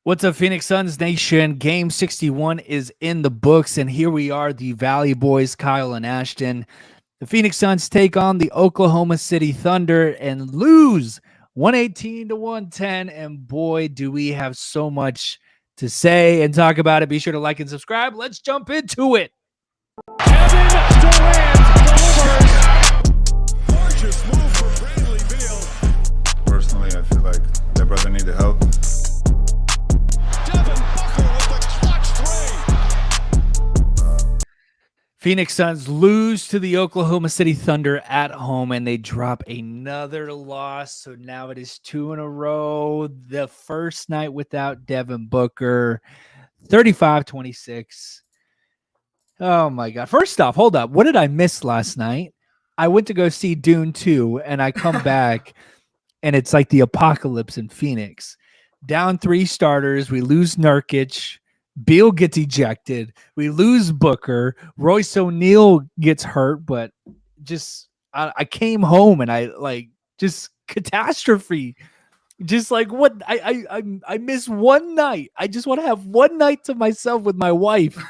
What's up, Phoenix Suns Nation? Game 61 is in the books, and here we are, the Valley Boys, Kyle and Ashton. The Phoenix Suns take on the Oklahoma City Thunder and lose 118 to 110. And boy, do we have so much to say and talk about it. Be sure to like and subscribe. Let's jump into it. Kevin Durant delivers. Gorgeous move for Bradley Beal. Personally, I feel like that brother needed help. Devin Booker with the clutch three. Phoenix Suns lose to the Oklahoma City Thunder at home, and they drop another loss. So now it is 2 in a row. The first night without Devin Booker, 35-26. Oh, my God. First off, hold up. What did I miss last night? I went to go see Dune 2, and I come back, and it's like the apocalypse in Phoenix. Down 3 starters. We lose Nurkic. Beal gets ejected. We lose Booker. Royce O'Neal gets hurt, but I came home and just catastrophe. Just like what I miss one night. I just want to have one night to myself with my wife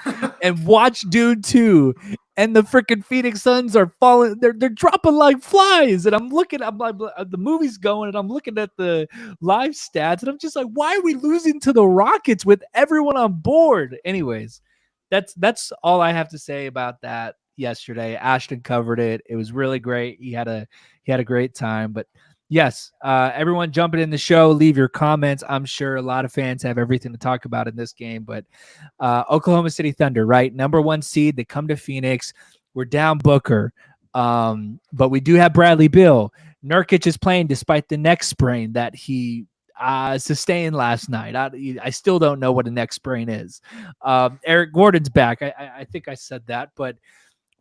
and watch Dune 2. And the freaking Phoenix Suns are falling. They're dropping like flies. And I'm like, the movie's going, and I'm looking at the live stats, and I'm just like, why are we losing to the Rockets with everyone on board? Anyways, that's all I have to say about that yesterday. Ashton covered it. It was really great. He had a great time. But yes, everyone jumping in the show, leave your comments. I'm sure a lot of fans have everything to talk about in this game, but Oklahoma City Thunder, right? Number 1 seed. They come to Phoenix. We're down Booker, but we do have Bradley Beal. Nurkic is playing despite the neck sprain that he sustained last night. I still don't know what a neck sprain is. Eric Gordon's back. I think I said that, but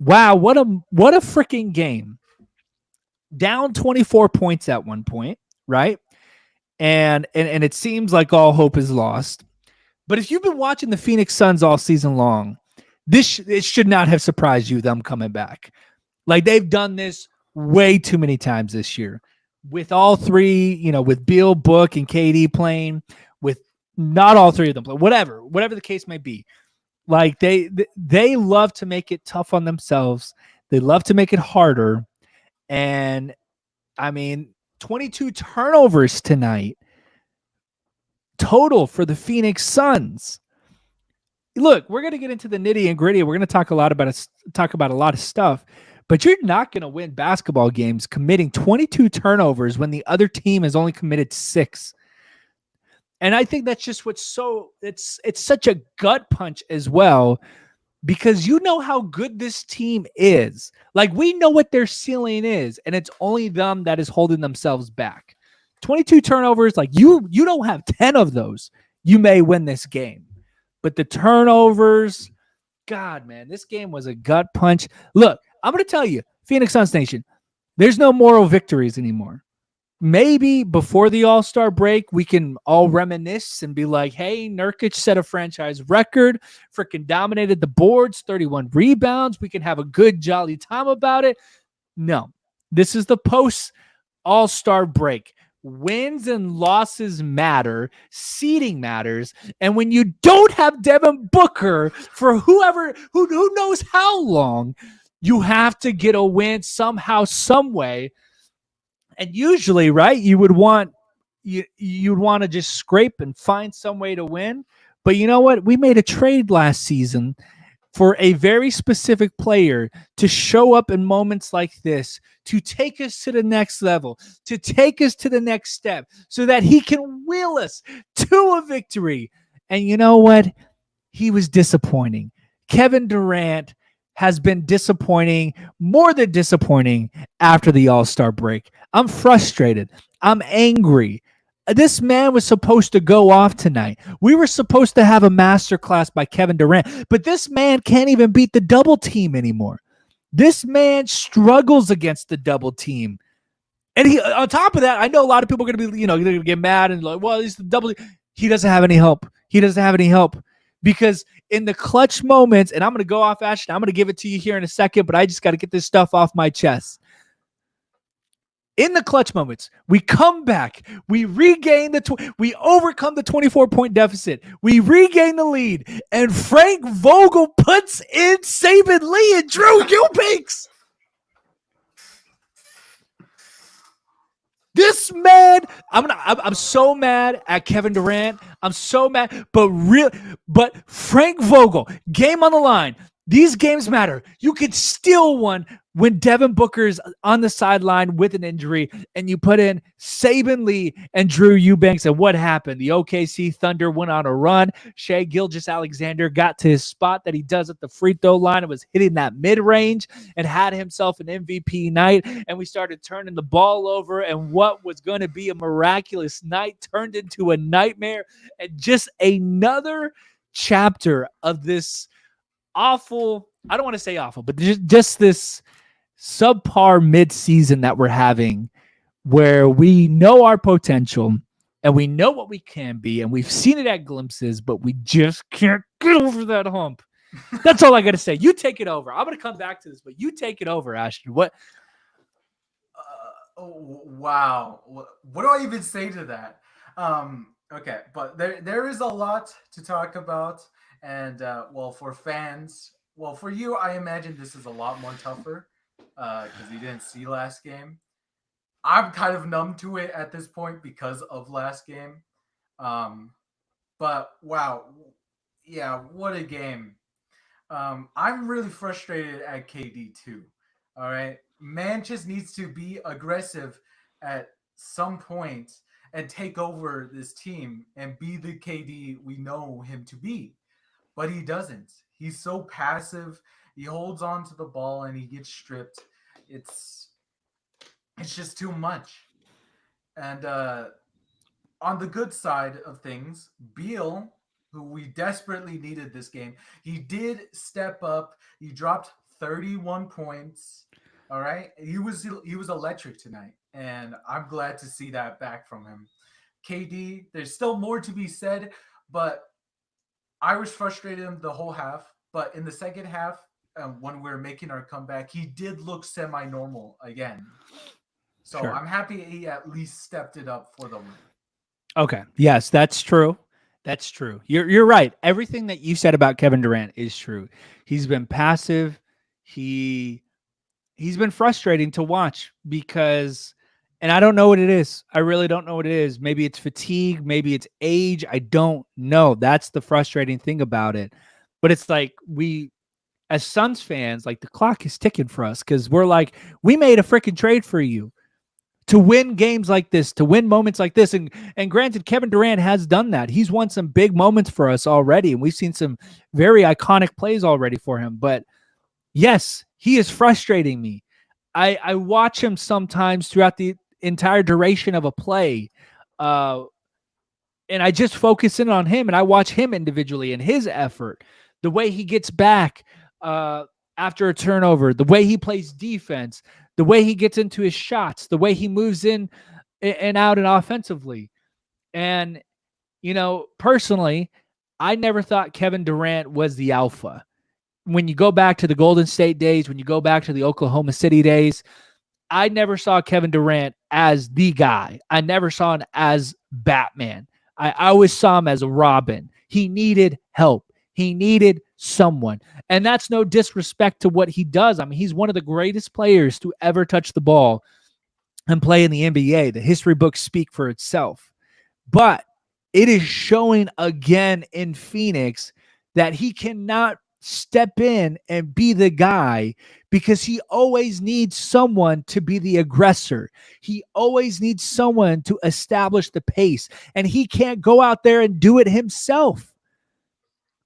wow, what a freaking game. Down 24 points at one point, right? And it seems like all hope is lost. But if you've been watching the Phoenix Suns all season long, it should not have surprised you, them coming back. Like, they've done this way too many times this year. With all three, with Beal, Book, and KD playing, with not all three of them playing, whatever the case may be. Like, they love to make it tough on themselves. They love to make it harder. And, 22 turnovers tonight total for the Phoenix Suns. Look, we're going to get into the nitty and gritty. We're going to talk about a lot of stuff, but you're not going to win basketball games committing 22 turnovers when the other team has only committed 6. And I think that's just it's such a gut punch as well, because you know how good this team is. Like, we know what their ceiling is, and it's only them that is holding themselves back. 22 turnovers, like you don't have 10 of those, you may win this game. But the turnovers, God, man, this game was a gut punch. Look, I'm going to tell you, Phoenix Suns Nation, there's no moral victories anymore. Maybe before the All-Star break, we can all reminisce and be like, hey, Nurkic set a franchise record, freaking dominated the boards, 31 rebounds. We can have a good, jolly time about it. No, this is the post-All-Star break. Wins and losses matter. Seeding matters. And when you don't have Devin Booker for who knows how long, you have to get a win somehow, some way. And usually, right, you would want to just scrape and find some way to win. But you know what? We made a trade last season for a very specific player to show up in moments like this, to take us to the next level, to take us to the next step, so that he can will us to a victory. And you know what? He was disappointing. Kevin Durant has been disappointing, more than disappointing, after the All-Star break. I'm frustrated. I'm angry. This man was supposed to go off tonight. We were supposed to have a masterclass by Kevin Durant, but this man can't even beat the double team anymore. This man struggles against the double team. And he, on top of that, I know a lot of people are going to be, going to get mad and like, well, he's the double. He doesn't have any help. Because in the clutch moments, and I'm going to go off, Ashton, I'm going to give it to you here in a second, but I just got to get this stuff off my chest. in the clutch moments, we come back, we regain we overcome the 24-point deficit, we regain the lead, and Frank Vogel puts in Saban Lee and Drew Eubanks. This man, I'm so mad at Kevin Durant. I'm so mad, but Frank Vogel, game on the line. These games matter. You could steal one when Devin Booker's on the sideline with an injury, and you put in Saban Lee and Drew Eubanks, and what happened? The OKC Thunder went on a run. Shai Gilgeous-Alexander got to his spot that he does at the free throw line and was hitting that mid-range and had himself an MVP night, and we started turning the ball over, and what was going to be a miraculous night turned into a nightmare, and just another chapter of this awful, I don't want to say awful, but just this subpar mid-season that we're having where we know our potential and we know what we can be and we've seen it at glimpses, but we just can't get over that hump. That's all I got to say. You take it over. I'm going to come back to this, but you take it over, Ashton. What? Wow. What do I even say to that? Okay, but there is a lot to talk about. And, for fans, for you, I imagine this is a lot more tougher because you didn't see last game. I'm kind of numb to it at this point because of last game. But, wow. Yeah, what a game. I'm really frustrated at KD too. All right. Man just needs to be aggressive at some point and take over this team and be the KD we know him to be. But he doesn't. He's so passive. He holds on to the ball and he gets stripped. It's just too much. And on the good side of things, Beal, who we desperately needed this game, he did step up. He dropped 31 points. All right. He was electric tonight. And I'm glad to see that back from him. KD, there's still more to be said, but I was frustrated the whole half, but in the second half, when we were making our comeback, he did look semi-normal again. So sure. I'm happy he at least stepped it up for the win. Okay. Yes, that's true. That's true. You're right. Everything that you said about Kevin Durant is true. He's been passive. He's been frustrating to watch because, and I don't know what it is. I really don't know what it is. Maybe it's fatigue. Maybe it's age. I don't know. That's the frustrating thing about it. But it's like we, as Suns fans, like the clock is ticking for us because we're like, we made a freaking trade for you to win games like this, to win moments like this. And granted, Kevin Durant has done that. He's won some big moments for us already. And we've seen some very iconic plays already for him. But yes, he is frustrating me. I watch him sometimes throughout the entire duration of a play. And I just focus in on him and I watch him individually and his effort, the way he gets back after a turnover, the way he plays defense, the way he gets into his shots, the way he moves in and out and offensively. And, personally, I never thought Kevin Durant was the alpha. When you go back to the Golden State days, when you go back to the Oklahoma City days, I never saw Kevin Durant as the guy. I never saw him as Batman. I always saw him as a Robin. He needed help. He needed someone. And that's no disrespect to what he does. I mean, he's one of the greatest players to ever touch the ball and play in the NBA. The history books speak for itself. But it is showing again in Phoenix that he cannot step in and be the guy because he always needs someone to be the aggressor. He always needs someone to establish the pace, and he can't go out there and do it himself.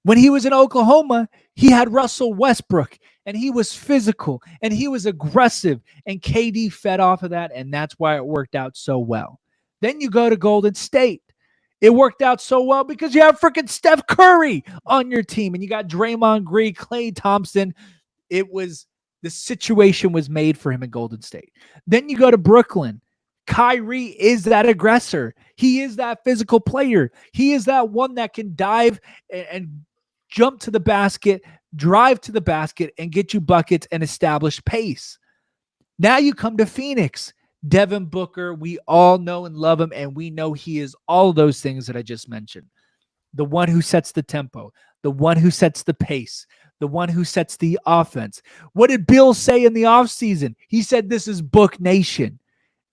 When he was in Oklahoma, he had Russell Westbrook, and he was physical, and he was aggressive, and KD fed off of that, and that's why it worked out so well. Then you go to Golden State. It worked out so well because you have freaking Steph Curry on your team and you got Draymond Green, Klay Thompson. The situation was made for him in Golden State. Then you go to Brooklyn. Kyrie is that aggressor. He is that physical player. He is that one that can dive and jump to the basket, drive to the basket and get you buckets and establish pace. Now you come to Phoenix. Devin Booker, we all know and love him, and we know he is all those things that I just mentioned. The one who sets the tempo, the one who sets the pace, the one who sets the offense. What did Bill say in the offseason? He said this is Book Nation.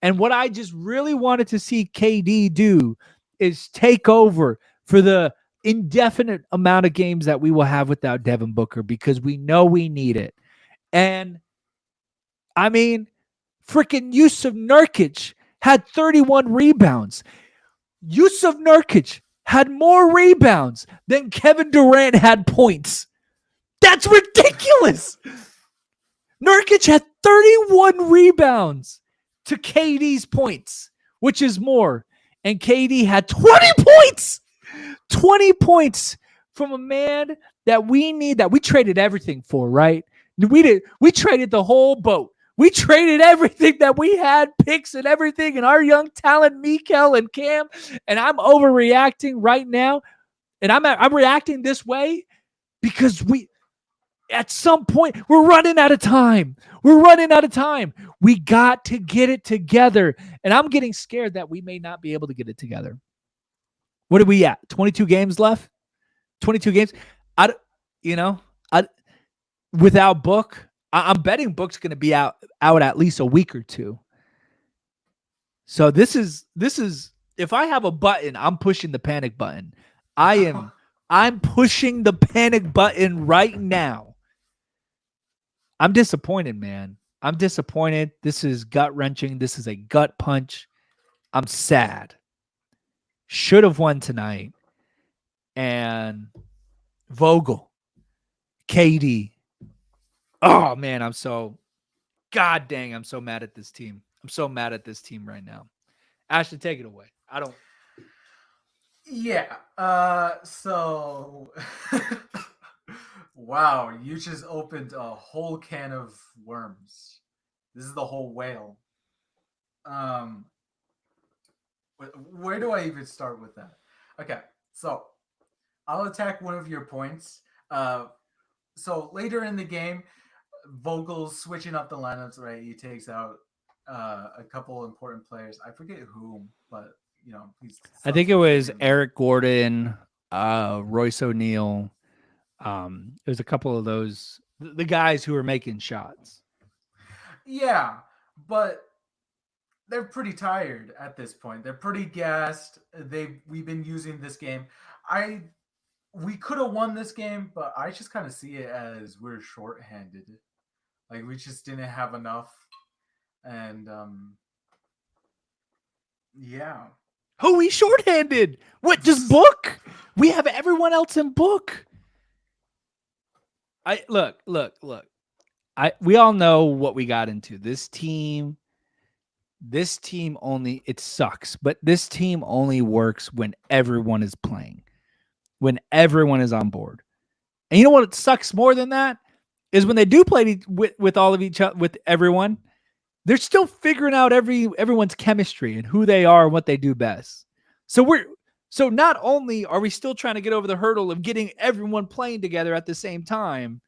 And what I just really wanted to see KD do is take over for the indefinite amount of games that we will have without Devin Booker, because we know we need it. And I mean, freaking Yusuf Nurkic had 31 rebounds. Yusuf Nurkic had more rebounds than Kevin Durant had points. That's ridiculous. Nurkic had 31 rebounds to KD's points, which is more. And KD had 20 points. 20 points from a man that we need, that we traded everything for, right? We traded the whole boat. We traded everything that we had, picks and everything, and our young talent, Mikel and Cam. And I'm overreacting right now. And I'm reacting this way because at some point, we're running out of time. We got to get it together. And I'm getting scared that we may not be able to get it together. What are we at? 22 games left? 22 games? Without Book, I'm betting Book's going to be out at least a week or two. So this is if I have a button, I'm pushing the panic button. I'm pushing the panic button right now. I'm disappointed, man. I'm disappointed. This is gut-wrenching. This is a gut punch. I'm sad. Should have won tonight. And Vogel, KD. Oh, man, I'm so mad at this team. I'm so mad at this team right now. Ashley, take it away. Yeah. So wow, you just opened a whole can of worms. This is the whole whale. Where do I even start with that? Okay, so I'll attack one of your points. So later in the game, Vogel's switching up the lineups, right? He takes out a couple important players. I forget whom, but I think it was Eric Gordon, Royce O'Neal. There's a couple of those, the guys who were making shots. Yeah, but they're pretty tired at this point. They're pretty gassed. We've been using this game. We could have won this game, but I just kind of see it as we're shorthanded. Like, we just didn't have enough. And yeah. Who we shorthanded? What, just Book? We have everyone else in Book. Look. We all know what we got into. This team only, it sucks, but this team only works when everyone is playing, when everyone is on board. And you know what sucks more than that is when they do play with all of each other, with everyone, they're still figuring out everyone's chemistry and who they are and what they do best. So not only are we still trying to get over the hurdle of getting everyone playing together at the same time,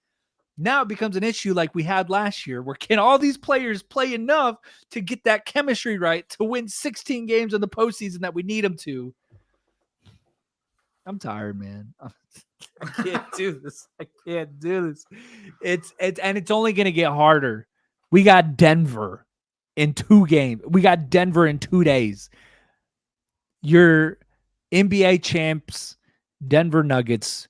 now it becomes an issue like we had last year, where can all these players play enough to get that chemistry right to win 16 games in the postseason that we need them to? I'm tired, man. I can't do this. It's only going to get harder. We got Denver in 2 games. We got Denver in 2 days. Your NBA champs, Denver Nuggets,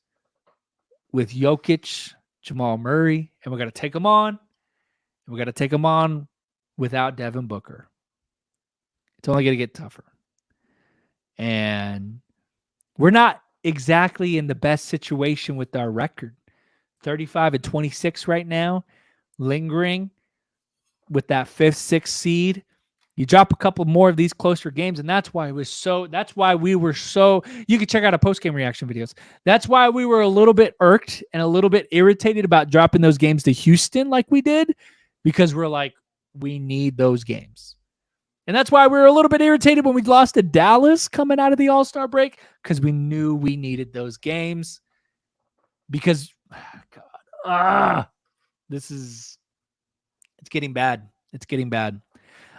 with Jokic, Jamal Murray, and we're going to take them on. And we're going to take them on without Devin Booker. It's only going to get tougher. And we're not exactly in the best situation with our record. 35-26 right now, lingering with that 5th, 6th seed. You drop a couple more of these closer games, and that's why we were so, you can check out our post-game reaction videos. That's why we were a little bit irked and a little bit irritated about dropping those games to Houston like we did, because we're like, we need those games. And that's why we were a little bit irritated when we lost to Dallas coming out of the All-Star break, because we knew we needed those games. Because, it's getting bad. It's getting bad.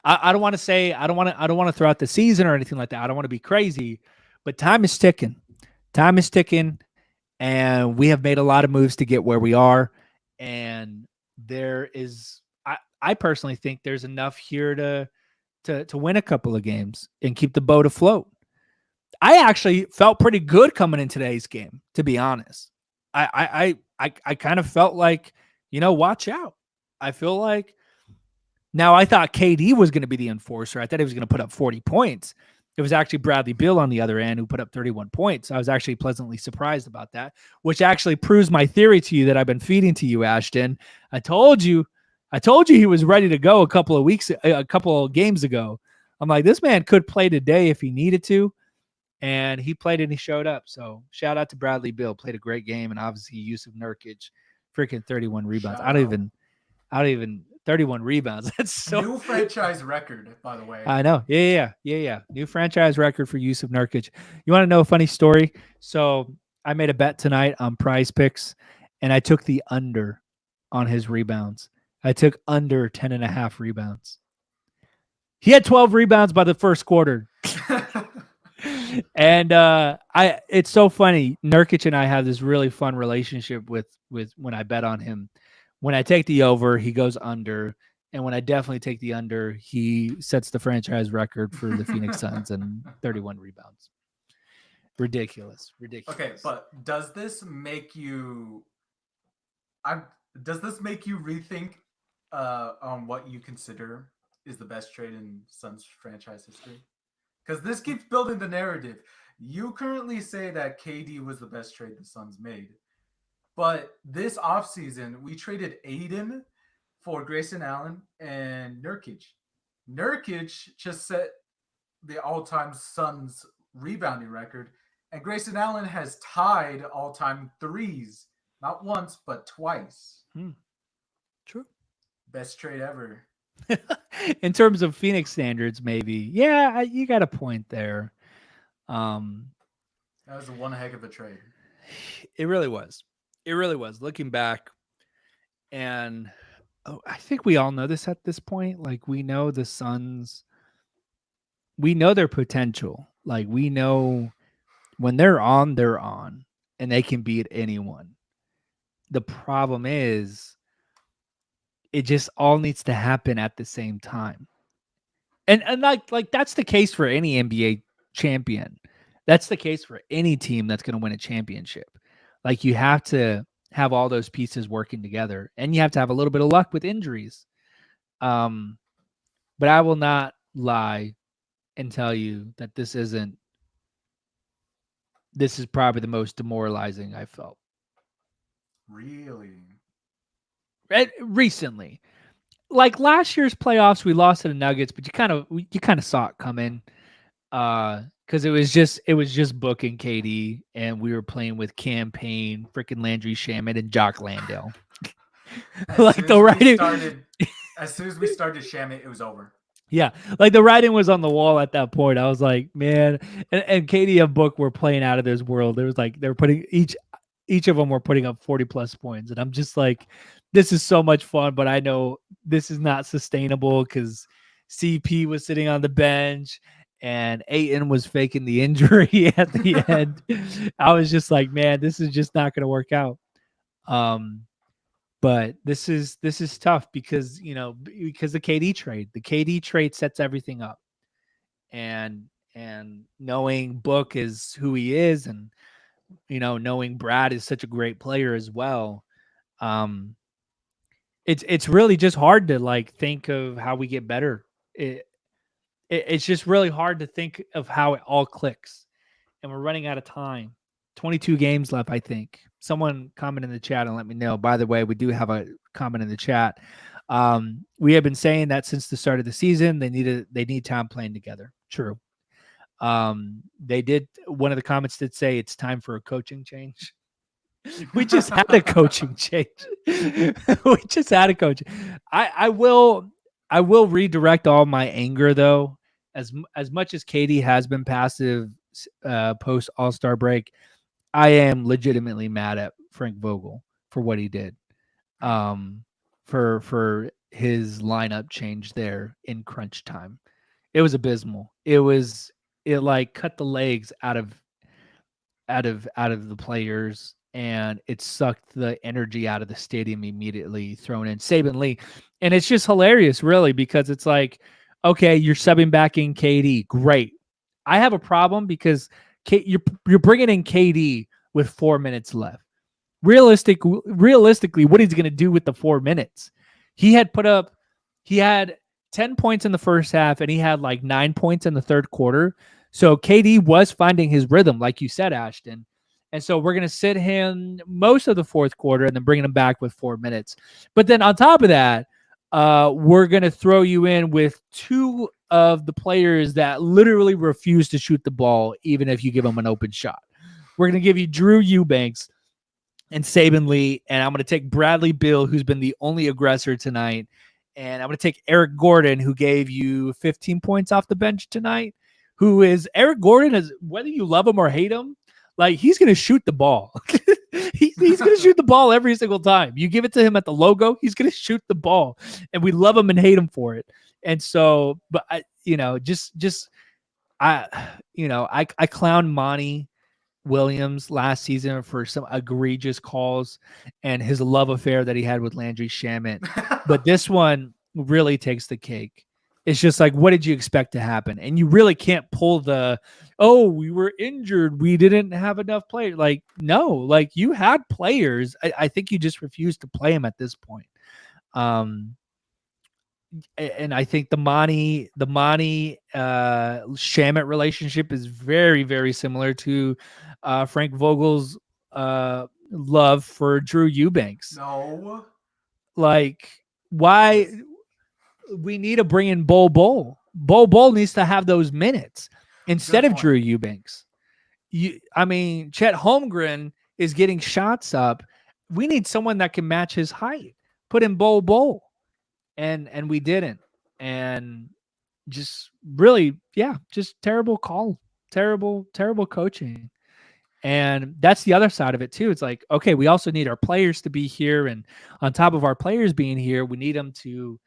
I don't want to say I don't want to throw out the season or anything like that. I don't want to be crazy, but time is ticking. Time is ticking, and we have made a lot of moves to get where we are. And there is, I personally think there's enough here to win a couple of games and keep the boat afloat. I actually felt pretty good coming in today's game, to be honest. I kind of felt like, watch out. I feel like now I thought KD was going to be the enforcer. I thought he was going to put up 40 points. It was actually Bradley Beal on the other end who put up 31 points. I was actually pleasantly surprised about that, which actually proves my theory to you that I've been feeding to you, Ashton. I told you he was ready to go a couple of games ago. I'm like, this man could play today if he needed to. And he played and he showed up. So shout out to Bradley Beal. Played a great game. And obviously Yusuf Nurkic, freaking 31 rebounds. I don't even 31 rebounds. That's so new franchise record, by the way. I know. Yeah. New franchise record for Yusuf Nurkic. You want to know a funny story? So I made a bet tonight on Prize Picks, and I took the under on his rebounds. I took under 10.5 rebounds. He had 12 rebounds by the first quarter. And it's so funny. Nurkic and I have this really fun relationship with when I bet on him. When I take the over, he goes under. And when I definitely take the under, he sets the franchise record for the Phoenix Suns and 31 rebounds. Ridiculous. Okay, but does this make you rethink on what you consider is the best trade in Suns franchise history? Because this keeps building the narrative. You currently say that KD was the best trade the Suns made. But this offseason, we traded Aiden for Grayson Allen and Nurkic. Nurkic just set the all-time Suns rebounding record, and Grayson Allen has tied all-time threes, not once, but twice. True. Best trade ever. In terms of Phoenix standards, maybe. Yeah, you got a point there. That was one heck of a trade. It really was. Looking back, and I think we all know this at this point. Like, we know the Suns, we know their potential. Like, we know when they're on, and they can beat anyone. The problem is, it just all needs to happen at the same time. And like that's the case for any NBA champion. That's the case for any team that's going to win a championship. Like, you have to have all those pieces working together, and you have to have a little bit of luck with injuries. But I will not lie and tell you that this is probably the most demoralizing I felt. Really? Recently. Like last year's playoffs, we lost to the Nuggets, but you kind of saw it coming. Because it was just Book and KD, and we were playing with Cam Payne, freaking Landry Shamet, and Jock Landale. Like the writing. As soon as we started Shamet, it was over. Yeah, like the writing was on the wall at that point. I was like, man, and KD and Book were playing out of this world. There was like they were putting each of them were putting up 40 plus points, and I'm just like, this is so much fun, but I know this is not sustainable because CP was sitting on the bench. And Ayton was faking the injury at the end. I was just like, man, this is just not going to work out. But this is tough because the KD trade. The KD trade sets everything up. And knowing Book is who he is, and knowing Brad is such a great player as well. It's really just hard to like think of how we get better. It's just really hard to think of how it all clicks, and we're running out of time. 22 games left, I think. Someone comment in the chat and let me know. By the way, we do have a comment in the chat. We have been saying that since the start of the season, they need time playing together. True. They did. One of the comments did say it's time for a coaching change. We just had a coaching change. We just had a coach. I will redirect all my anger though. As much as KD has been passive post All-Star break, I am legitimately mad at Frank Vogel for what he did. For his lineup change there in crunch time. It was abysmal. It like cut the legs out of the players, and it sucked the energy out of the stadium immediately. Thrown in Saban Lee, and it's just hilarious, really, because it's like, okay, you're subbing back in KD, great. I have a problem because you're bringing in KD with 4 minutes left. Realistically, what he's going to do with the 4 minutes? He had 10 points in the first half, and he had like 9 points in the third quarter. So KD was finding his rhythm, like you said, Ashton. And so we're going to sit him most of the fourth quarter and then bring him back with 4 minutes. But then on top of that, we're going to throw you in with two of the players that literally refuse to shoot the ball, even if you give them an open shot. We're going to give you Drew Eubanks and Saban Lee, and I'm going to take Bradley Beal, who's been the only aggressor tonight, and I'm going to take Eric Gordon, who gave you 15 points off the bench tonight. Eric Gordon is, whether you love him or hate him, like, he's going to shoot the ball. He's going to shoot the ball every single time. You give it to him at the logo, he's going to shoot the ball, and we love him and hate him for it. And so, but I clowned Monty Williams last season for some egregious calls and his love affair that he had with Landry Shamet. But this one really takes the cake. It's just like, what did you expect to happen? And you really can't pull we were injured, we didn't have enough players. Like, no, like, you had players. I think you just refused to play them at this point. And I think the Monty Shamet relationship is very, very similar to Frank Vogel's love for Drew Eubanks. No. Like, why we need to bring in Bol Bol. Bol Bol needs to have those minutes instead of Drew Eubanks. Chet Holmgren is getting shots up. We need someone that can match his height. Put in Bol Bol. And we didn't. And just really, just terrible call. Terrible coaching. And that's the other side of it too. It's like, okay, we also need our players to be here. And on top of our players being here, we need them to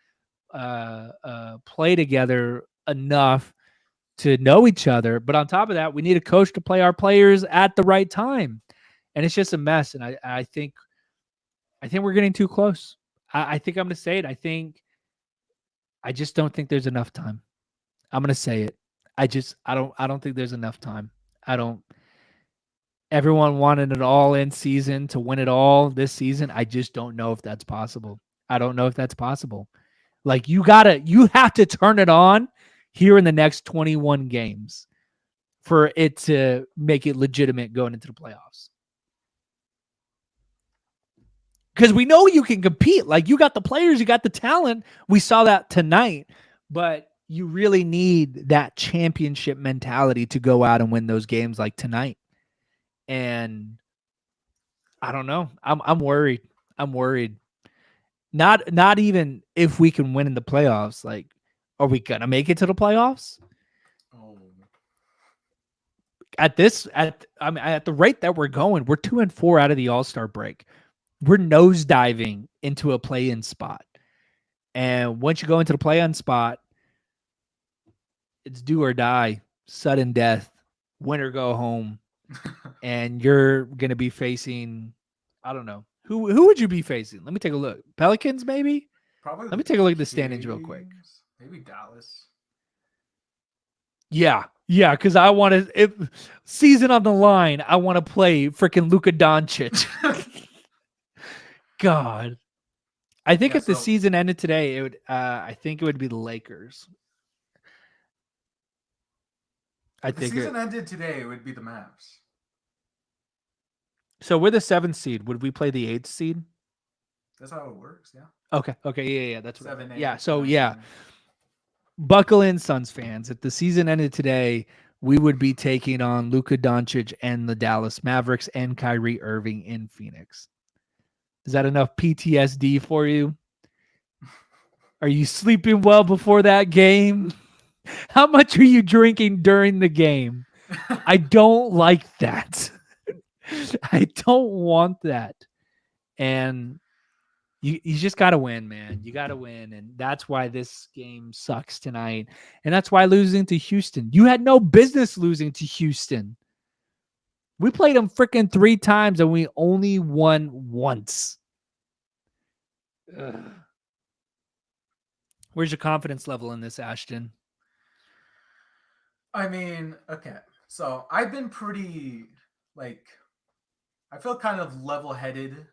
play together enough to know each other. But on top of that, we need a coach to play our players at the right time. And it's just a mess. And I think we're getting too close. I think I'm going to say it. I just don't think there's enough time. I'm going to say it. I don't think there's enough time. Everyone wanted it all in season to win it all this season. I just don't know if that's possible. I don't know if that's possible. Like, you have to turn it on here in the next 21 games for it to make it legitimate going into the playoffs. Because we know you can compete. Like, you got the players, you got the talent. We saw that tonight. But you really need that championship mentality to go out and win those games like tonight. And I don't know. I'm worried. Not even if we can win in the playoffs. Like, are we gonna make it to the playoffs? Oh. At the rate that we're going, we're 2-4 out of the All-Star break. We're nosediving into a play-in spot. And once you go into the play-in spot, it's do or die, sudden death, win or go home. And you're going to be facing, I don't know. Who would you be facing? Let me take a look. Pelicans, maybe? Probably. Let me take a look at the standings real quick. Maybe Dallas. Yeah, because I want to, season on the line, I want to play freaking Luka Doncic. God. I think if the season ended today, I think it would be the Lakers. If the season ended today, it would be the Mavs. So we're the 7th seed. Would we play the 8th seed? That's how it works, yeah. Okay, yeah, that's 7, 8. Yeah, so yeah. Buckle in, Suns fans. If the season ended today, we would be taking on Luka Doncic and the Dallas Mavericks and Kyrie Irving in Phoenix. Is that enough PTSD for you? Are you sleeping well before that game? How much are you drinking during the game? I don't like that. I don't want that. And You just got to win, man. You got to win. And that's why this game sucks tonight. And that's why losing to Houston. You had no business losing to Houston. We played them freaking 3 times and we only won once. Ugh. Where's your confidence level in this, Ashton? I mean, okay. So I've been pretty I feel kind of level-headed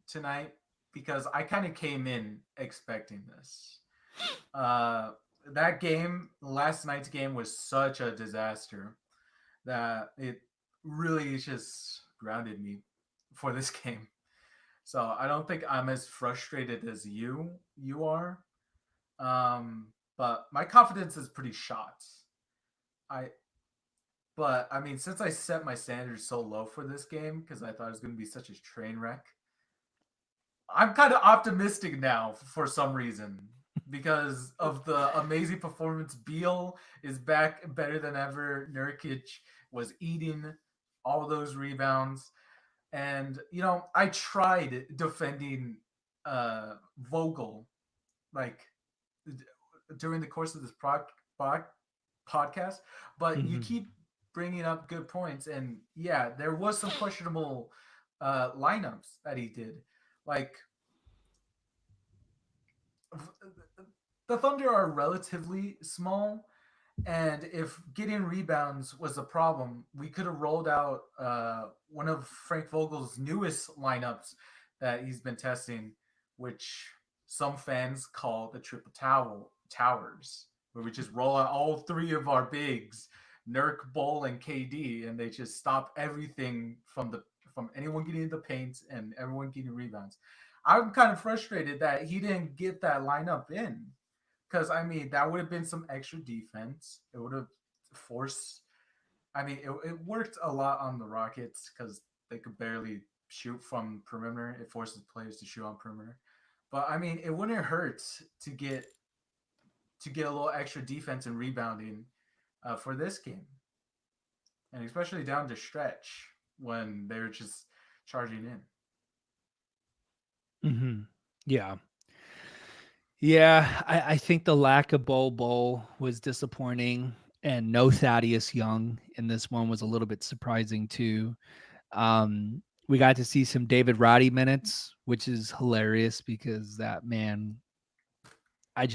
tonight because I kind of came in expecting this. That game, last night's game, was such a disaster that it really just grounded me for this game. So I don't think I'm as frustrated as you are. But my confidence is pretty shot. I But I mean, since I set my standards so low for this game because I thought it was going to be such a train wreck, I'm kind of optimistic now for some reason because of the amazing performance. Beal is back better than ever. Nurkic was eating all those rebounds, and I tried defending Vogel like during the course of this podcast, but you keep bringing up good points, and yeah, there was some questionable lineups that he did. Like the Thunder are relatively small, and if getting rebounds was a problem, we could have rolled out one of Frank Vogel's newest lineups that he's been testing, which some fans call the triple towers, where we just roll out all 3 of our bigs, Nurk, Bull, and KD, and they just stop everything from anyone getting in the paint and everyone getting rebounds. I'm kind of frustrated that he didn't get that lineup in, because I mean that would have been some extra defense. It would have forced. I mean, it worked a lot on the Rockets because they could barely shoot from perimeter. It forces players to shoot on perimeter, but I mean, it wouldn't hurt to get a little extra defense and rebounding for this game, and especially down the stretch when they're just charging in. Yeah. Yeah, I think the lack of Bowl was disappointing, and no Thaddeus Young in this one was a little bit surprising too. We got to see some David Roddy minutes, which is hilarious because that man, I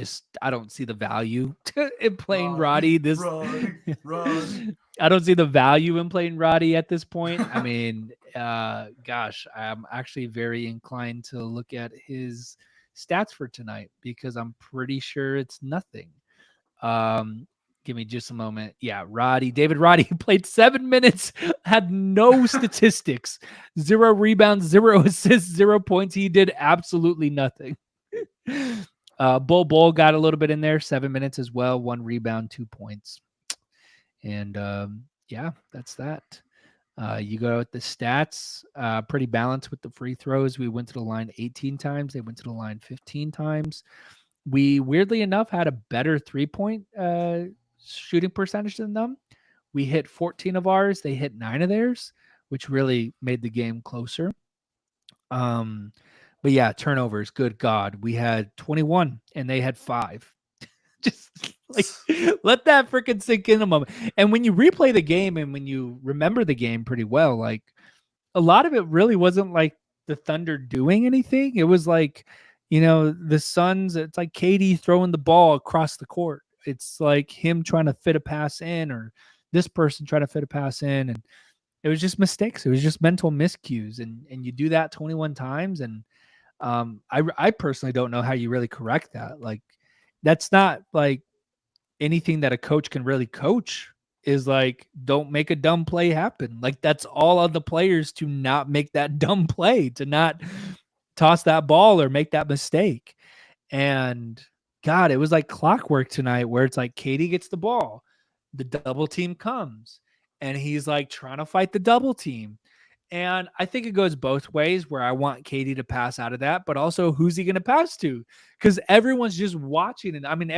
don't see the value in playing Roddy. Roddy. I don't see the value in playing Roddy at this point. I mean, gosh, I'm actually very inclined to look at his stats for tonight because I'm pretty sure it's nothing. Give me just a moment. Yeah, David Roddy played 7 minutes, had no statistics, 0 rebounds, 0 assists, 0 points. He did absolutely nothing. Bull got a little bit in there, 7 minutes as well, 1 rebound, 2 points. And yeah, that's that. You go with the stats, pretty balanced with the free throws. We went to the line 18 times. They went to the line 15 times. We, weirdly enough, had a better 3-point shooting percentage than them. We hit 14 of ours. They hit 9 of theirs, which really made the game closer. But yeah, turnovers, good God. We had 21 and they had 5. Just like let that freaking sink in a moment. And when you replay the game and when you remember the game pretty well, like a lot of it really wasn't like the Thunder doing anything. It was like, the Suns, it's like KD throwing the ball across the court. It's like him trying to fit a pass in, or this person trying to fit a pass in. And it was just mistakes. It was just mental miscues. And you do that 21 times. And I personally don't know how you really correct that. Like, that's not like anything that a coach can really coach, is like, don't make a dumb play happen. Like, that's all of the players to not make that dumb play, to not toss that ball or make that mistake. And God, it was like clockwork tonight where it's like KD gets the ball, the double team comes, and he's like trying to fight the double team. And I think it goes both ways where I want Katie to pass out of that, but also who's he going to pass to? Because everyone's just watching. And I mean,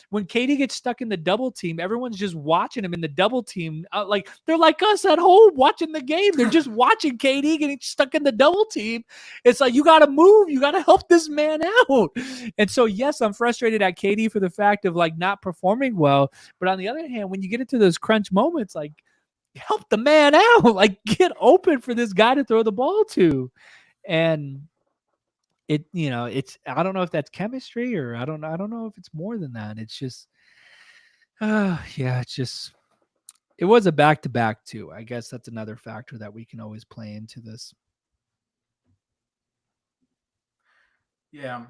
when Katie gets stuck in the double team, everyone's just watching him in the double team. Like they're like us at home watching the game. They're just watching Katie getting stuck in the double team. It's like, you got to move. You got to help this man out. And so, yes, I'm frustrated at Katie for the fact of like not performing well. But on the other hand, when you get into those crunch moments, like, help the man out, like get open for this guy to throw the ball to. And it's, I don't know if that's chemistry or I don't know if it's more than that. It's just it was a back-to-back too. I guess that's another factor that we can always play into this. Yeah,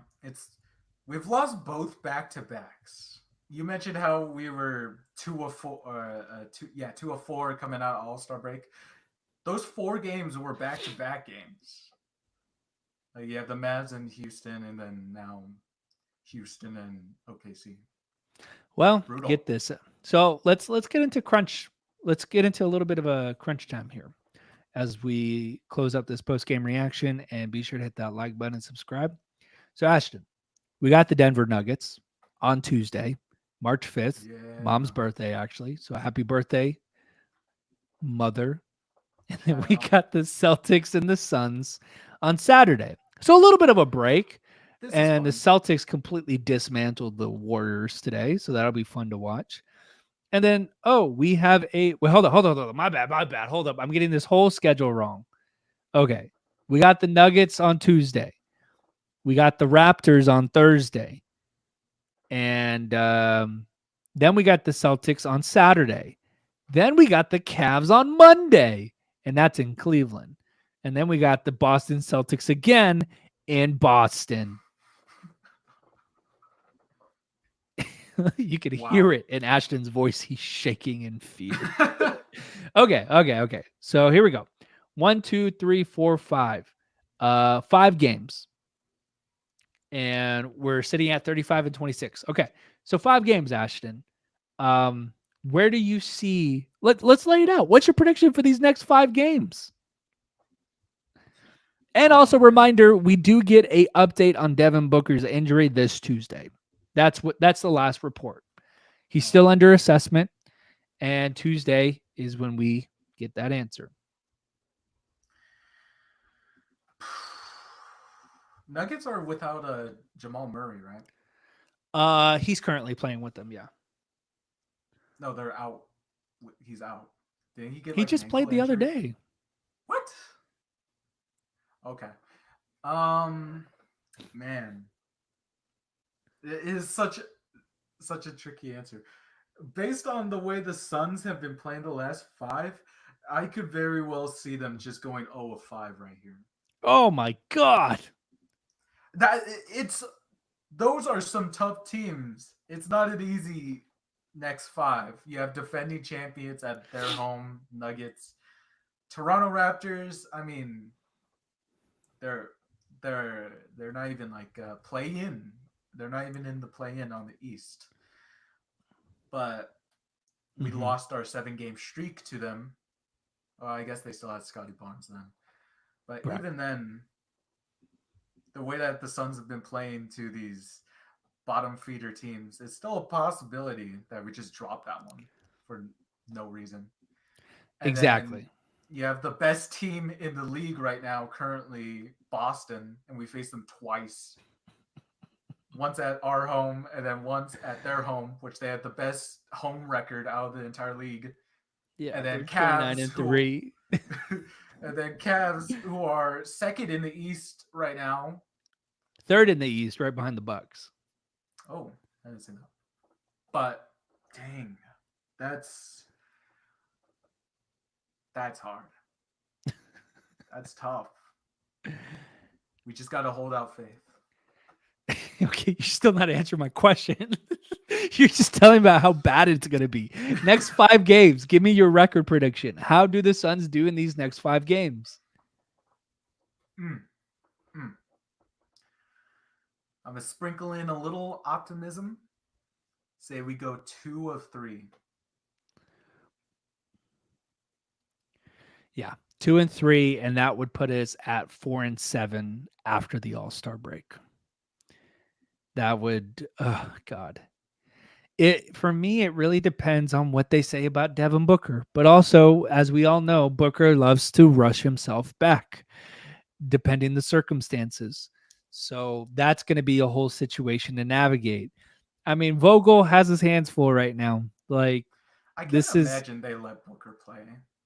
we've lost both back-to-backs. You mentioned how we were 2 of 4, 2 of 4 coming out of All-Star break. Those 4 games were back-to-back games. You have the Mavs in Houston, and then now Houston and OKC. Well, Brutal. get this. So let's get into crunch. Let's get into a little bit of a crunch time here as we close up this post-game reaction, and be sure to hit that like button and subscribe. So Ashton, we got the Denver Nuggets on Tuesday, March 5th, Mom's birthday, actually. So happy birthday, Mother. And then we got the Celtics and the Suns on Saturday. So a little bit of a break. And the Celtics completely dismantled the Warriors today. So that'll be fun to watch. And then, we have hold on. My bad. Hold up. I'm getting this whole schedule wrong. Okay. We got the Nuggets on Tuesday. We got the Raptors on Thursday. And then we got the Celtics on Saturday. Then we got the Cavs on Monday. And that's in Cleveland. And then we got the Boston Celtics again in Boston. You could hear it in Ashton's voice. He's shaking in fear. Okay. So here we go. 1, 2, 3, 4, 5. 5 games. And we're sitting at 35 and 26. Okay. So 5 games, Ashton. Where do you see? Let's lay it out. What's your prediction for these next 5 games? And also, reminder, we do get a update on Devin Booker's injury this Tuesday. That's the last report. He's still under assessment, and Tuesday is when we get that answer. Nuggets are without Jamal Murray, right? He's currently playing with them. Yeah. No, they're out. He's out. Did he get? He just played the other day. What? Okay. Man, it is such a tricky answer. Based on the way the Suns have been playing the last 5, I could very well see them just going 0 of 5 right here. Oh my God. Those are some tough teams. It's not an easy next 5. You have defending champions at their home, Nuggets. Toronto Raptors, I mean, they're not even like play-in. They're not even in the play-in on the East. But we lost our 7-game streak to them. Well, I guess they still had Scotty Barnes then. But even then, the way that the Suns have been playing to these bottom feeder teams, it's still a possibility that we just drop that one for no reason. And exactly. You have the best team in the league right now, currently Boston, and we face them twice. Once at our home and then once at their home, which they have the best home record out of the entire league. Yeah, and then Cavs 29-3. And then Cavs, who are second in the East right now. Third in the East, right behind the Bucks. Oh, I didn't see that. But dang, that's hard. That's tough. We just got to hold out faith. Okay, you're still not answering my question. You're just telling me about how bad it's going to be. Next 5 games, give me your record prediction. How do the Suns do in these next 5 games? I'm going to sprinkle in a little optimism. Say we go 2 of 3. Yeah, 2-3, and that would put us at 4-7 after the All-Star break. That would, oh God. For me, it really depends on what they say about Devin Booker. But also, as we all know, Booker loves to rush himself back, depending the circumstances. So that's going to be a whole situation to navigate. I mean, Vogel has his hands full right now. Like, I can't this is imagine they let Booker play.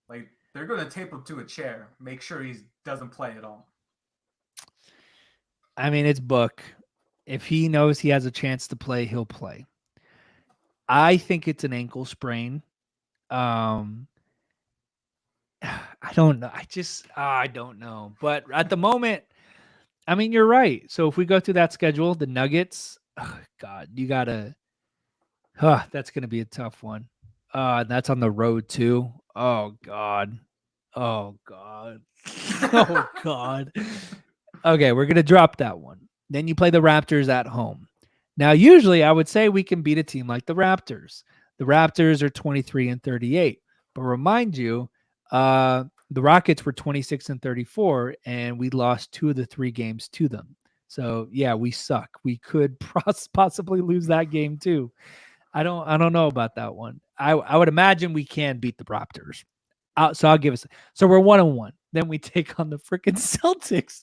Like, they're going to tape him to a chair, make sure he doesn't play at all. I mean, it's Book. If he knows he has a chance to play, he'll play. I think it's an ankle sprain. I don't know. I don't know. But at the moment, I mean, you're right. So if we go through that schedule, the Nuggets, oh God, you gotta. That's gonna be a tough one. That's on the road too. Oh God. Oh God. Oh God. Okay, we're gonna drop that one. Then you play the Raptors at home. Now, usually I would say we can beat a team like the Raptors. The Raptors are 23-38. But remind you, the Rockets were 26-34, and we lost 2 of the 3 games to them. So yeah, we suck. We could possibly lose that game too. I don't know about that one. I would imagine we can beat the Raptors. So I'll give us. So we're 1-1. Then we take on the freaking Celtics.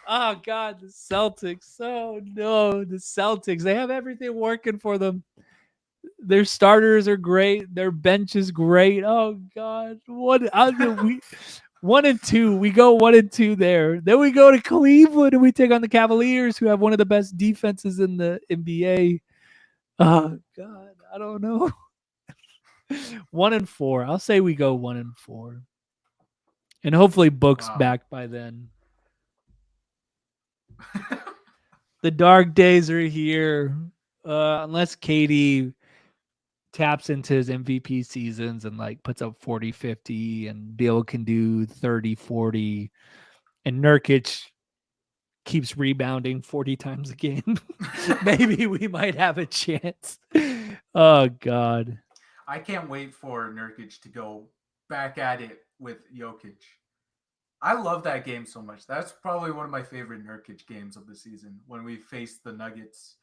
Oh God, the Celtics. Oh no, the Celtics. They have everything working for them. Their starters are great. Their bench is great. Oh God, what? 1-2. We go 1-2 there. Then we go to Cleveland and we take on the Cavaliers, who have one of the best defenses in the NBA. Oh God, I don't know. 1-4. I'll say we go 1-4. And hopefully Book's back by then. The dark days are here. Unless Katie taps into his MVP seasons and like puts up 40-50 and Bill can do 30-40 and Nurkic keeps rebounding 40 times a game. Maybe we might have a chance. Oh God. I can't wait for Nurkic to go back at it with Jokic. I love that game so much. That's probably one of my favorite Nurkic games of the season when we faced the Nuggets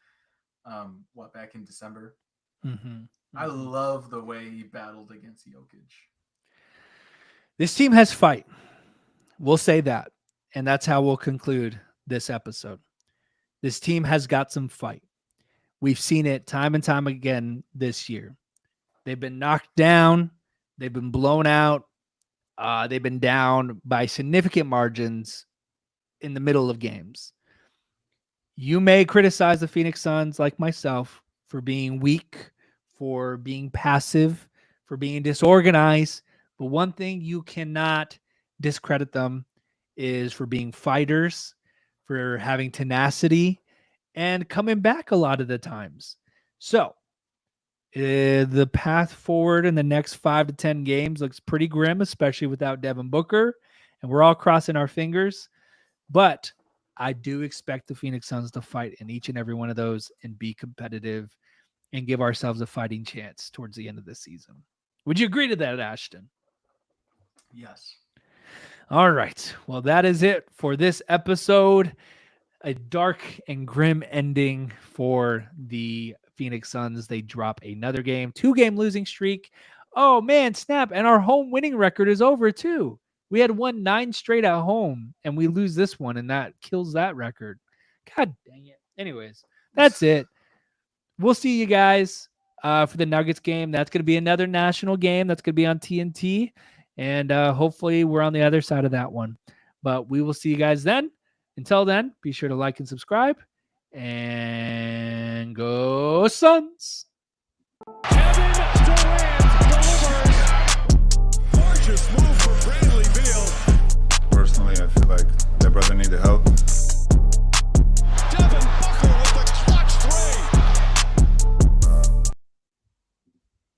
back in December. Mm-hmm. I love the way he battled against Jokic. This team has fight. We'll say that. And that's how we'll conclude this episode. This team has got some fight. We've seen it time and time again this year. They've been knocked down. They've been blown out. They've been down by significant margins in the middle of games. You may criticize the Phoenix Suns, like myself, for being weak, for being passive, for being disorganized. But one thing you cannot discredit them is for being fighters, for having tenacity, and coming back a lot of the times. So, the path forward in the next 5 to 10 games looks pretty grim, especially without Devin Booker. And we're all crossing our fingers. But I do expect the Phoenix Suns to fight in each and every one of those and be competitive and give ourselves a fighting chance towards the end of the season. Would you agree to that, Ashton? Yes. All right. Well, that is it for this episode. A dark and grim ending for the Phoenix Suns. They drop another game, 2-game losing streak. Oh man, snap. And our home winning record is over too. We had won 9 straight at home and we lose this one and that kills that record. God dang it. Anyways, that's it. We'll see you guys for the Nuggets game. That's going to be another national game. That's going to be on TNT. And hopefully we're on the other side of that one. But we will see you guys then. Until then, be sure to like and subscribe. And go Suns! Kevin Durant delivers. Gorgeous move.